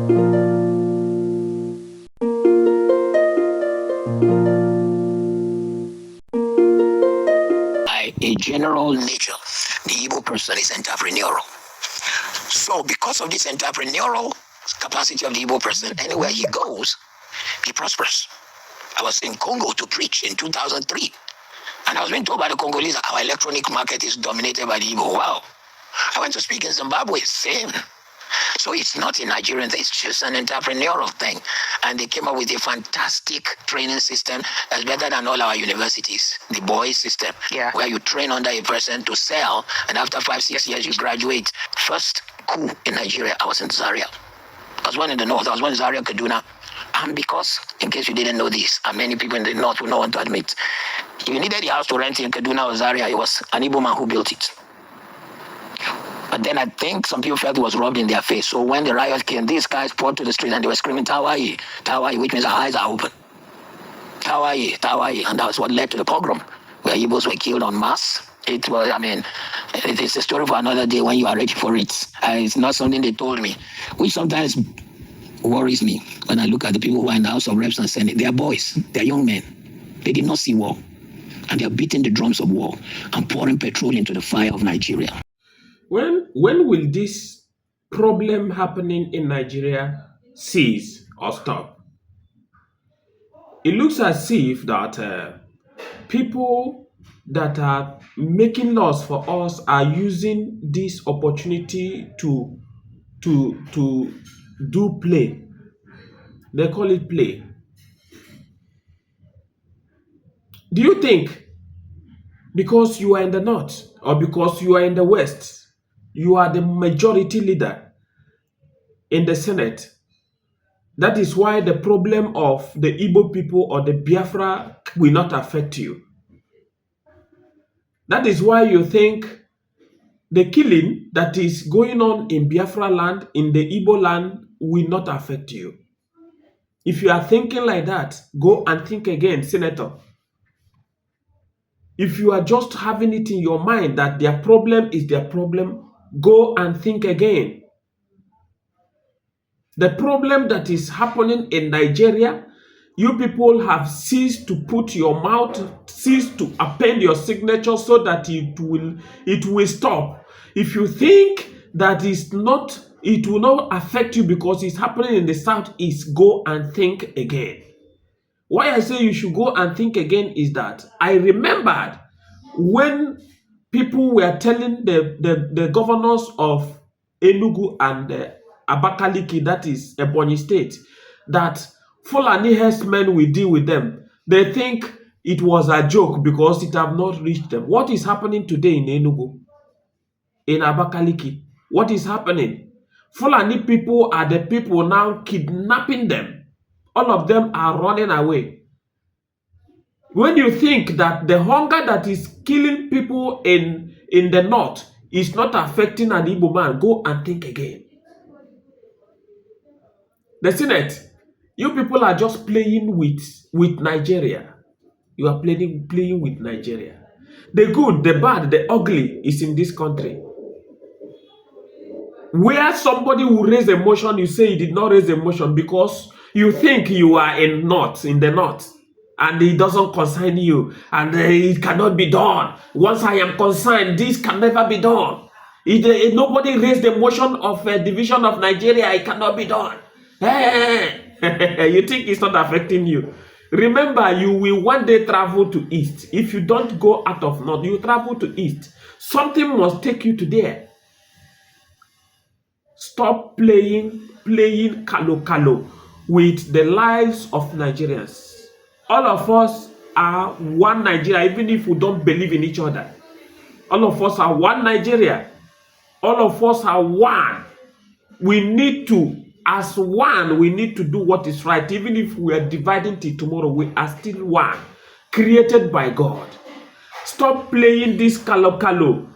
By a general nature, the Igbo person is entrepreneurial. So because of this entrepreneurial capacity of the Igbo person, anywhere he goes, he prospers. I was in Congo to preach in 2003, and I was being told by the Congolese that our electronic market is dominated by the Igbo. Wow. I went to speak in Zimbabwe, same. So it's not a Nigerian thing, it's just an entrepreneurial thing. And they came up with a fantastic training system that's better than all our universities, the boys system, where you train under a person to sell, and after 5-6 years you graduate. First coup in Nigeria, I was in Zaria. I was one in the north, I was one in Zaria, Kaduna. And because, in case you didn't know this, and many people in the north will not want to admit, if you needed a house to rent in Kaduna or Zaria, it was an Igbo man who built it. But then I think some people felt it was rubbed in their face. So when the riot came, these guys poured to the street and they were screaming, Tawaii, Tawaii, which means our eyes are open. Tawaii, Tawaii. And that's what led to the pogrom, where Igbos were killed en masse. It was, it is a story for another day when you are ready for it. It's not something they told me, which sometimes worries me when I look at the people who are in the House of Reps and Senate. They are boys, they are young men. They did not see war. And they are beating the drums of war and pouring petrol into the fire of Nigeria. When will this problem happening in Nigeria cease or stop? It looks as if that people that are making laws for us are using this opportunity to do play. They call it play. Do you think because you are in the north or because you are in the west, you are the majority leader in the Senate? That is why the problem of the Igbo people or the Biafra will not affect you. That is why you think the killing that is going on in Biafra land, in the Igbo land, will not affect you. If you are thinking like that, go and think again, Senator. If you are just having it in your mind that their problem is their problem, go and think again. The problem that is happening in Nigeria, you people have ceased to put your mouth, ceased to append your signature so that it will stop. If you think that it will not affect you because it's happening in the southeast, go and think again. Why I say you should go and think again is that I remembered when people were telling the governors of Enugu and Abakaliki, that is Ebonyi State, that Fulani herdsmen will deal with them. They think it was a joke because it have not reached them. What is happening today in Enugu, in Abakaliki? What is happening? Fulani people are the people now kidnapping them. All of them are running away. When you think that the hunger that is killing people in the north is not affecting an Igbo man, go and think again. The Senate, you people are just playing with Nigeria. You are playing with Nigeria. The good, the bad, the ugly is in this country. Where somebody will raise a motion, you say he did not raise a motion because you think you are in the north, and it doesn't concern you, and it cannot be done. Once I am concerned, this can never be done. If nobody raised the motion of a division of Nigeria, it cannot be done. You think it's not affecting you. Remember, you will one day travel to east. If you don't go out of north, you travel to east. Something must take you to there. Stop playing kalo with the lives of Nigerians. All of us are one Nigeria, even if we don't believe in each other. All of us are one Nigeria. All of us are one. We need to, as one, we need to do what is right. Even if we are dividing till tomorrow, we are still one, created by God. Stop playing this kalo.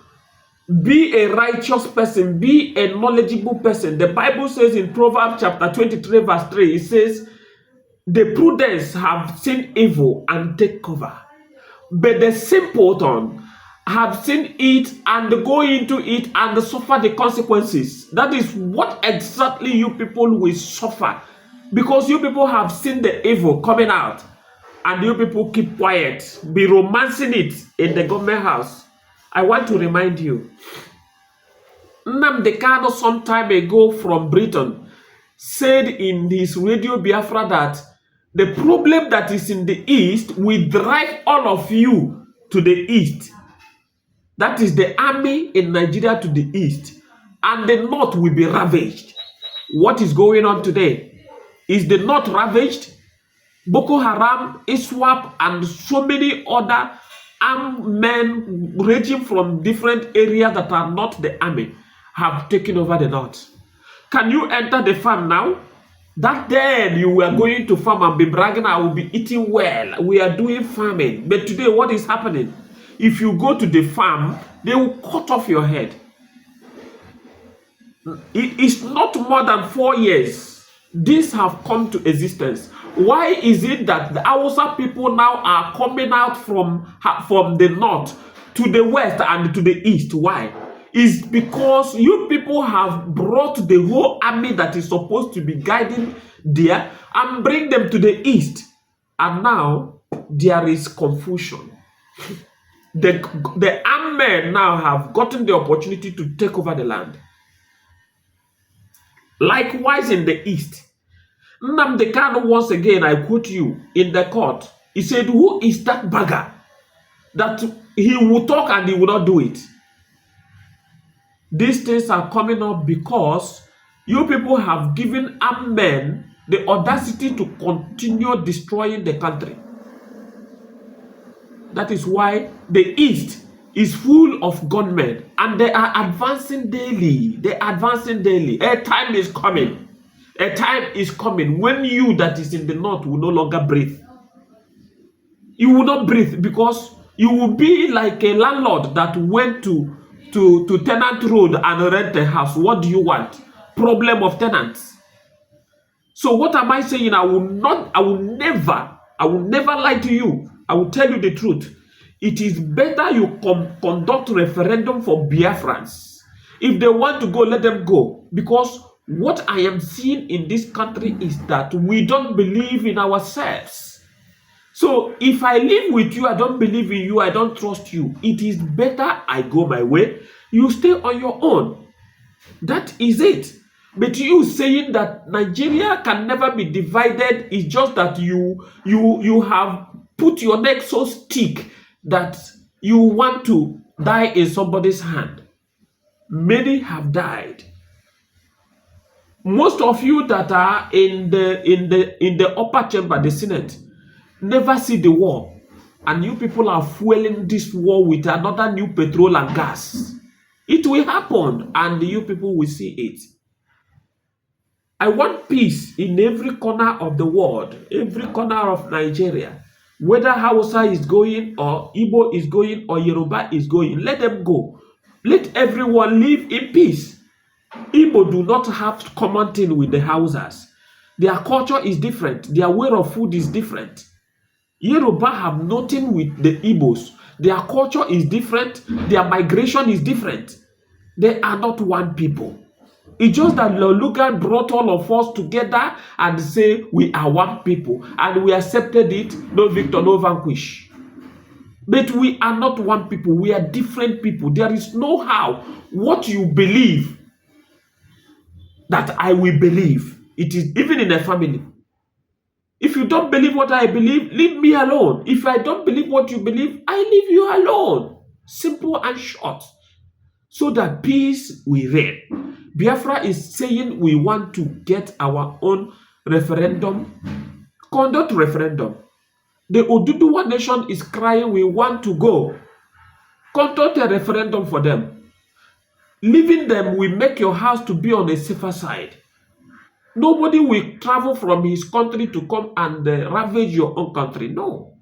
Be a righteous person. Be a knowledgeable person. The Bible says in Proverbs chapter 23 verse 3, it says, the prudence have seen evil and take cover, but the simpleton have seen it and go into it and suffer the consequences. That is what exactly you people will suffer, because you people have seen the evil coming out and you people keep quiet, be romancing it in the government house. I want to remind you, NNAMDI KANU some time ago from Britain said in his Radio Biafra that the problem that is in the east will drive all of you to the east. That is the army in Nigeria to the east, and the north will be ravaged. What is going on today? Is the north ravaged? Boko Haram, ISWAP, and so many other armed men ranging from different areas that are not the army have taken over the north. Can you enter the farm now? That then you were going to farm and be bragging, I will be eating well. We are doing farming. But today, what is happening? If you go to the farm, they will cut off your head. It is not more than 4 years. These have come to existence. Why is it that the Hausa people now are coming out from the north to the west and to the east? Why? Is because you people have brought the whole army that is supposed to be guiding there and bring them to the east. And now there is confusion. The armed men now have gotten the opportunity to take over the land. Likewise in the east, NNAMDI KANU, once again, I quote you in the court. He said, who is that beggar that he will talk and he will not do it? These things are coming up because you people have given armed men the audacity to continue destroying the country. That is why the east is full of gunmen and they are advancing daily. They are advancing daily. A time is coming. A time is coming when you that is in the north will no longer breathe. You will not breathe because you will be like a landlord that went to tenant road and rent a house. What do you want? Problem of tenants. So what am I saying? I will never lie to you. I will tell you the truth. It is better you conduct referendum for Biafrans. If they want to go, let them go. Because what I am seeing in this country is that we don't believe in ourselves. So if I live with you, I don't believe in you, I don't trust you. It is better I go my way, you stay on your own. That is it. But you saying that Nigeria can never be divided is just that you have put your neck so thick that you want to die in somebody's hand. Many have died. Most of you that are in the upper chamber, the Senate, never see the war, and you people are fueling this war with another new petrol and gas. It will happen, and you people will see it. I want peace in every corner of the world, every corner of Nigeria. Whether Hausa is going, or Igbo is going, or Yoruba is going, let them go. Let everyone live in peace. Igbo do not have common thing with the Hausas. Their culture is different. Their way of food is different. Yoruba have nothing with the Igbos. Their culture is different. Their migration is different. They are not one people. It's just that Loluga brought all of us together and say we are one people. And we accepted it. No victor, no vanquish. But we are not one people. We are different people. There is no how. What you believe that I will believe. It is even in a family. If you don't believe what I believe, leave me alone. If I don't believe what you believe, I leave you alone. Simple and short. So that peace will reign. Biafra is saying we want to get our own referendum. Conduct referendum. The Oduduwa nation is crying we want to go. Conduct a referendum for them. Leaving them will make your house to be on a safer side. Nobody will travel from his country to come and ravage your own country. No.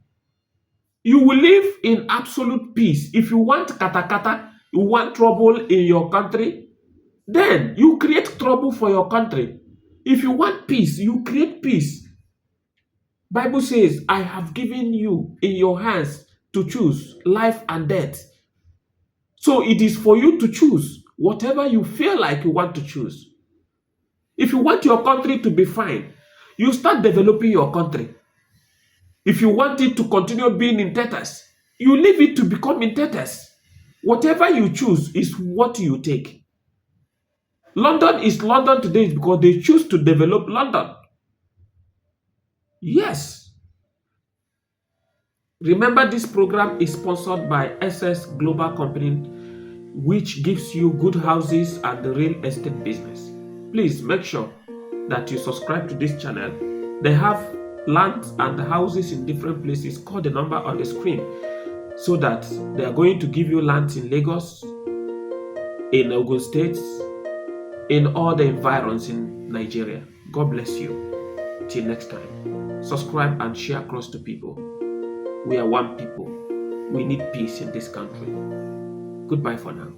You will live in absolute peace. If you want katakata, you want trouble in your country, then you create trouble for your country. If you want peace, you create peace. Bible says, I have given you in your hands to choose life and death. So it is for you to choose whatever you feel like you want to choose. If you want your country to be fine, you start developing your country. If you want it to continue being in tatters, you leave it to become in tatters. Whatever you choose is what you take. London is London today because they choose to develop London. Yes. Remember, this program is sponsored by SS Global Company, which gives you good houses and the real estate business. Please make sure that you subscribe to this channel. They have lands and houses in different places. Call the number on the screen so that they are going to give you lands in Lagos, in Ogun State, in all the environs in Nigeria. God bless you. Till next time, subscribe and share across to people. We are one people. We need peace in this country. Goodbye for now.